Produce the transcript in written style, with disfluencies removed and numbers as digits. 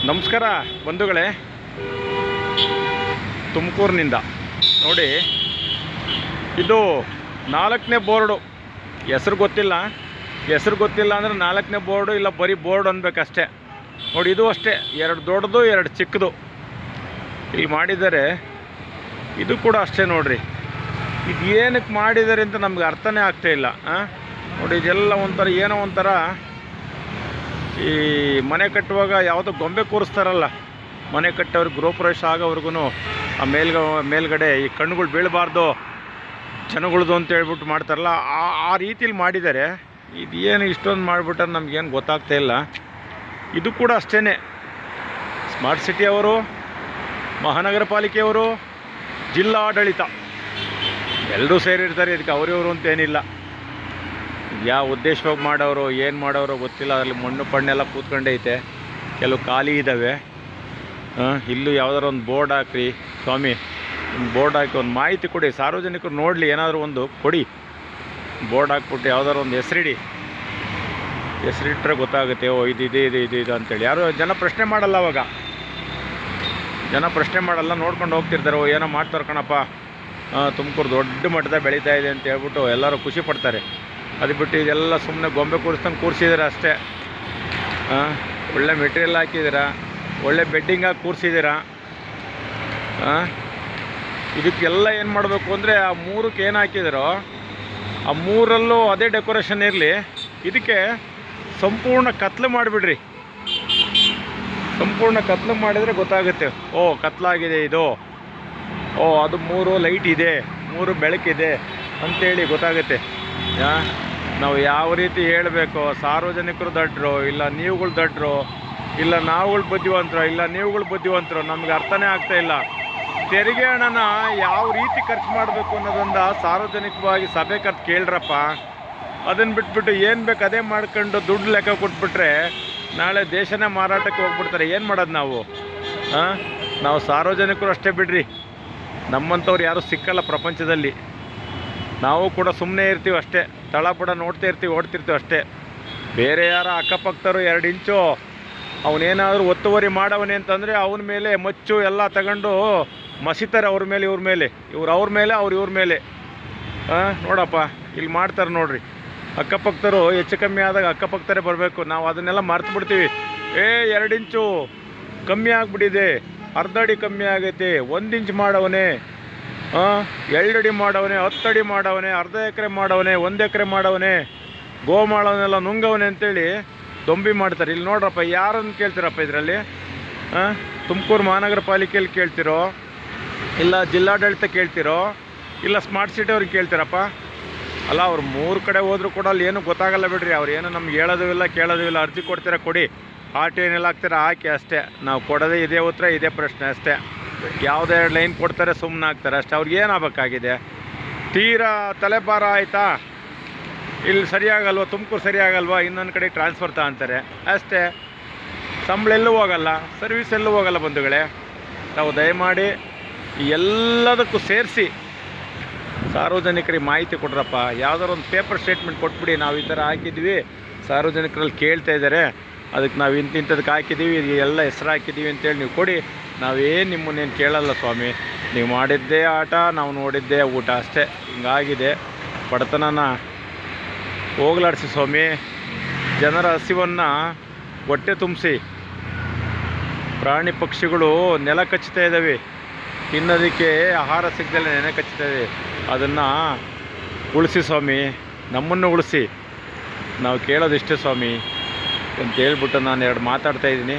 ನಮಸ್ಕಾರ ಬಂಧುಗಳೇ, ತುಮಕೂರಿನಿಂದ ನೋಡಿ, ಇದು 4ನೇ ಬೋರ್ಡು. ಹೆಸರು ಗೊತ್ತಿಲ್ಲ ಅಂದರೆ 4ನೇ ಬೋರ್ಡು, ಇಲ್ಲ ಬರೀ ಬೋರ್ಡ್ ಅನ್ಬೇಕಷ್ಟೇ. ನೋಡಿ, ಇದು ಅಷ್ಟೇ, 2 ದೊಡ್ಡದು 2 ಚಿಕ್ಕದು ಇಲ್ಲಿ ಮಾಡಿದ್ದಾರೆ. ಇದು ಕೂಡ ಅಷ್ಟೇ ನೋಡ್ರಿ. ಇದು ಏನಕ್ಕೆ ಮಾಡಿದ್ದಾರೆ ಅಂತ ನಮ್ಗೆ ಅರ್ಥನೇ ಆಗ್ತಾಯಿಲ್ಲ. ನೋಡಿ, ಇದೆಲ್ಲ ಒಂಥರ ಏನೋ ಒಂಥರ ಈ ಮನೆ ಕಟ್ಟುವಾಗ ಯಾವುದೋ ಗೊಂಬೆ ಕೂರಿಸ್ತಾರಲ್ಲ, ಮನೆ ಕಟ್ಟೋರಿಗೆ ಗೃಹಪ್ರವೇಶ ಆಗೋವ್ರಿಗೂ ಆ ಮೇಲ್ಗಡೆ ಈ ಕಣ್ಣುಗಳು ಬೀಳಬಾರ್ದು ಜನಗಳದು ಅಂತ ಹೇಳ್ಬಿಟ್ಟು ಮಾಡ್ತಾರಲ್ಲ, ಆ ರೀತಿಲಿ ಮಾಡಿದ್ದಾರೆ. ಇದು ಏನು ಇಷ್ಟೊಂದು ಮಾಡಿಬಿಟ್ರೆ ನಮಗೇನು ಗೊತ್ತಾಗ್ತಾ ಇಲ್ಲ. ಇದು ಕೂಡ ಅಷ್ಟೇ, ಸ್ಮಾರ್ಟ್ ಸಿಟಿಯವರು, ಮಹಾನಗರ ಪಾಲಿಕೆಯವರು, ಜಿಲ್ಲಾಡಳಿತ ಎಲ್ಲರೂ ಸೇರಿರ್ತಾರೆ. ಇದಕ್ಕೆ ಅವರಿವರು ಅಂತೇನಿಲ್ಲ. ಯಾವ ಉದ್ದೇಶವಾಗಿ ಮಾಡೋರು, ಏನು ಮಾಡೋರು ಗೊತ್ತಿಲ್ಲ. ಅದರಲ್ಲಿ ಮಣ್ಣು ಪಣ್ಣೆಲ್ಲ ಕೂತ್ಕೊಂಡೈತೆ, ಕೆಲವು ಖಾಲಿ ಇದ್ದಾವೆ. ಇಲ್ಲೂ ಯಾವ್ದಾರು ಒಂದು ಬೋರ್ಡ್ ಹಾಕ್ರಿ ಸ್ವಾಮಿ, ಒಂದು ಬೋರ್ಡ್ ಹಾಕಿ ಒಂದು ಮಾಹಿತಿ ಕೊಡಿ, ಸಾರ್ವಜನಿಕರು ನೋಡಲಿ, ಏನಾದರೂ ಒಂದು ಕೊಡಿ. ಬೋರ್ಡ್ ಹಾಕ್ಬಿಟ್ಟು ಯಾವ್ದಾರು ಒಂದು ಹೆಸರಿಟ್ಟರೆ ಗೊತ್ತಾಗುತ್ತೆ. ಓ ಇದು ಅಂತೇಳಿ. ಯಾರು ಜನ ಪ್ರಶ್ನೆ ಮಾಡಲ್ಲ. ಅವಾಗ ಜನ ಪ್ರಶ್ನೆ ಮಾಡಲ್ಲ, ನೋಡ್ಕೊಂಡು ಹೋಗ್ತಿರ್ತಾರೆ. ಓ ಏನೋ ಮಾಡ್ತಾರೆ ಕಣಪ್ಪ, ತುಮಕೂರು ದೊಡ್ಡ ಮಟ್ಟದ ಬೆಳೀತಾ ಇದೆ ಅಂತ ಹೇಳ್ಬಿಟ್ಟು ಎಲ್ಲರೂ ಖುಷಿ ಪಡ್ತಾರೆ. ಅದು ಬಿಟ್ಟು ಇದೆಲ್ಲ ಸುಮ್ಮನೆ ಗೊಂಬೆ ಕೂರಿಸಿದ್ದೀರ ಅಷ್ಟೇ. ಒಳ್ಳೆ ಮೆಟೀರಿಯಲ್ ಹಾಕಿದ್ದೀರ, ಒಳ್ಳೆ ಬೆಡ್ಡಿಂಗ್ ಹಾಕಿ ಕೂರಿಸಿದ್ದೀರ. ಇದಕ್ಕೆಲ್ಲ ಏನು ಮಾಡಬೇಕು ಅಂದರೆ, ಆ 3ಕ್ಕೆ ಏನು ಹಾಕಿದಿರೋ ಆ 3ರಲ್ಲೂ ಅದೇ ಡೆಕೋರೇಷನ್ ಇರಲಿ. ಇದಕ್ಕೆ ಸಂಪೂರ್ಣ ಕತ್ಲು ಮಾಡಿಬಿಡ್ರಿ. ಸಂಪೂರ್ಣ ಕತ್ಲು ಮಾಡಿದರೆ ಗೊತ್ತಾಗುತ್ತೆ. ಓ ಕತ್ಲಾಗಿದೆ ಇದು, ಓ ಅದು 3 ಲೈಟ್ ಇದೆ, 3 ಬೆಳಕಿದೆ ಅಂಥೇಳಿ ಗೊತ್ತಾಗುತ್ತೆ. ನಾವು ಯಾವ ರೀತಿ ಹೇಳಬೇಕು, ಸಾರ್ವಜನಿಕರು ದಡ್ರು, ಇಲ್ಲ ನೀವುಗಳು ದಡ್ರು, ಇಲ್ಲ ನಾವುಗಳು ಬುದ್ಧಿವಂತರು, ಇಲ್ಲ ನೀವುಗಳು ಬುದ್ಧಿವಂತರು, ನಮ್ಗೆ ಅರ್ಥನೇ ಆಗ್ತಾಯಿಲ್ಲ. ತೆರಿಗೆ ಹಣನ ಯಾವ ರೀತಿ ಖರ್ಚು ಮಾಡಬೇಕು ಅನ್ನೋದೊಂದು ಸಾರ್ವಜನಿಕವಾಗಿ ಸಭೆ ಕರೆದು ಕೇಳ್ರಪ್ಪ. ಅದನ್ನು ಬಿಟ್ಬಿಟ್ಟು ಏನು ಬೇಕು ಅದೇ ಮಾಡ್ಕೊಂಡು ದುಡ್ಡು ಲೆಕ್ಕ ಕೊಟ್ಬಿಟ್ರೆ ನಾಳೆ ದೇಶನೇ ಮಾರಾಟಕ್ಕೆ ಹೋಗ್ಬಿಡ್ತಾರೆ. ಏನು ಮಾಡೋದು ನಾವು? ನಾವು ಸಾರ್ವಜನಿಕರು ಅಷ್ಟೇ ಬಿಡ್ರಿ, ನಮ್ಮಂಥವ್ರು ಯಾರೂ ಸಿಕ್ಕಲ್ಲ ಪ್ರಪಂಚದಲ್ಲಿ. ನಾವು ಕೂಡ ಸುಮ್ಮನೆ ಇರ್ತೀವಿ ಅಷ್ಟೇ, ತಳಪಡ ನೋಡ್ತಾ ಇರ್ತೀವಿ, ಓಡ್ತಿರ್ತೀವಿ ಅಷ್ಟೇ. ಬೇರೆ ಯಾರ ಅಕ್ಕಪಕ್ಕದವರು 2 ಇಂಚು ಅವನೇನಾದರೂ ಒತ್ತುವರಿ ಮಾಡವನೇ ಅಂತಂದರೆ ಅವನ ಮೇಲೆ ಮಚ್ಚು ಎಲ್ಲ ತಗೊಂಡು ಮಸಿತಾರೆ. ಅವ್ರ ಮೇಲೆ ಇವ್ರ ಮೇಲೆ, ಅವ್ರ ಮೇಲೆ ಇವ್ರ ಮೇಲೆ. ನೋಡಪ್ಪ ಇಲ್ಲಿ ಮಾಡ್ತಾರೆ ನೋಡ್ರಿ. ಅಕ್ಕಪಕ್ಕದವರು ಹೆಚ್ಚು ಕಮ್ಮಿ ಆದಾಗ ಅಕ್ಕಪಕ್ಕದರೇ ಬರಬೇಕು. ನಾವು ಅದನ್ನೆಲ್ಲ ಮರ್ತು ಬಿಡ್ತೀವಿ. 2 ಇಂಚು ಕಮ್ಮಿ ಆಗಿಬಿಟ್ಟಿದೆ, ಅರ್ಧ ಅಡಿ ಕಮ್ಮಿ ಆಗೈತೆ, 1 ಇಂಚ್ ಮಾಡವನೇ, 2 ಅಡಿ ಮಾಡವನೇ, 10 ಅಡಿ ಮಾಡವನೇ, ಅರ್ಧ ಎಕರೆ ಮಾಡವನೇ, 1 ಎಕರೆ ಮಾಡವನೇ, ಗೋ ಮಾಡೋವನ್ನೆಲ್ಲ ನುಂಗವನೇ ಅಂತೇಳಿ ದೊಂಬಿ ಮಾಡ್ತಾರೆ. ಇಲ್ಲಿ ನೋಡ್ರಪ್ಪ, ಯಾರನ್ನು ಕೇಳ್ತೀರಪ್ಪ ಇದರಲ್ಲಿ? ತುಮಕೂರು ಮಹಾನಗರ ಪಾಲಿಕೆಯಲ್ಲಿ ಕೇಳ್ತಿರೋ, ಇಲ್ಲ ಜಿಲ್ಲಾಡಳಿತ ಕೇಳ್ತಿರೋ, ಇಲ್ಲ ಸ್ಮಾರ್ಟ್ ಸಿಟಿ ಅವ್ರಿಗೆ ಕೇಳ್ತೀರಪ್ಪ? ಅಲ್ಲ, ಅವ್ರು 3 ಕಡೆ ಹೋದರೂ ಕೂಡ ಅಲ್ಲಿ ಏನೂ ಗೊತ್ತಾಗಲ್ಲ ಬಿಡ್ರಿ. ಅವ್ರು ಏನು ನಮ್ಗೆ ಹೇಳೋದು ಇಲ್ಲ ಕೇಳೋದು ಇಲ್ಲ. ಅರ್ಜಿ ಕೊಡ್ತೀರಾ ಕೊಡಿ, ಆಟ ಏನೆಲ್ಲ ಹಾಕ್ತೀರಾ ಹಾಕಿ ಅಷ್ಟೇ. ನಾವು ಕೊಡೋದೇ ಇದೇ ಉತ್ತರ, ಇದೇ ಪ್ರಶ್ನೆ ಅಷ್ಟೇ. ಯಾವುದೇ ಲೈನ್ ಕೊಡ್ತಾರೆ ಸುಮ್ಮನೆ ಆಗ್ತಾರೆ ಅಷ್ಟೇ. ಅವ್ರಿಗೆ ಏನಾಗಬೇಕಾಗಿದೆ? ತೀರಾ ತಲೆಭಾರ ಆಯಿತಾ, ಇಲ್ಲಿ ಸರಿಯಾಗಲ್ವ, ತುಮಕೂರು ಸರಿಯಾಗಲ್ವ, ಇನ್ನೊಂದು ಕಡೆ ಟ್ರಾನ್ಸ್ಫರ್ ಅಂತಾರೆ ಅಷ್ಟೇ. ಸಂಬಳ ಎಲ್ಲೂ ಹೋಗಲ್ಲ, ಸರ್ವಿಸ್ ಎಲ್ಲೂ ಹೋಗಲ್ಲ. ಬಂಧುಗಳೇ, ನಾವು ದಯಮಾಡಿ ಎಲ್ಲದಕ್ಕೂ ಸೇರಿಸಿ ಸಾರ್ವಜನಿಕರಿಗೆ ಮಾಹಿತಿ ಕೊಡ್ರಪ್ಪ. ಯಾವುದಾದ್ರು ಒಂದು ಪೇಪರ್ ಸ್ಟೇಟ್ಮೆಂಟ್ ಕೊಟ್ಬಿಡಿ, ನಾವು ಈ ಥರ ಹಾಕಿದ್ವಿ, ಸಾರ್ವಜನಿಕರಲ್ಲಿ ಕೇಳ್ತಾ ಇದ್ದಾರೆ, ಅದಕ್ಕೆ ನಾವು ಇಂಥದಕ್ಕೆ ಹಾಕಿದ್ದೀವಿ, ಎಲ್ಲ ಹೆಸರು ಹಾಕಿದ್ದೀವಿ ಅಂತೇಳಿ ನೀವು ಕೊಡಿ. ನಾವೇನು ನಿಮ್ಮನ್ನೇನು ಕೇಳಲ್ಲ ಸ್ವಾಮಿ. ನೀವು ಮಾಡಿದ್ದೇ ಆಟ, ನಾವು ನೋಡಿದ್ದೇ ಊಟ ಅಷ್ಟೇ. ಹಿಂಗಾಗಿದೆ. ಬಡತನನ ಹೋಗಲಾಡಿಸಿ ಸ್ವಾಮಿ. ಜನರ ಹಸಿವನ್ನು ಹೊಟ್ಟೆ ತುಂಬಿಸಿ. ಪ್ರಾಣಿ ಪಕ್ಷಿಗಳು ನೆಲ ಕಚ್ಚುತ್ತಾ ಇದ್ದಾವೆ, ತಿನ್ನೋದಕ್ಕೆ ಆಹಾರ ಸಿಗದಲ್ಲೇ ನೆನೆ ಕಚ್ಚುತ್ತಾ ಇದೆ. ಅದನ್ನು ಉಳಿಸಿ ಸ್ವಾಮಿ, ನಮ್ಮನ್ನು ಉಳಿಸಿ. ನಾವು ಕೇಳೋದಿಷ್ಟೇ ಸ್ವಾಮಿ ಅಂತ ಹೇಳ್ಬಿಟ್ಟು ನಾನು 2 ಮಾತಾಡ್ತಾಯಿದ್ದೀನಿ.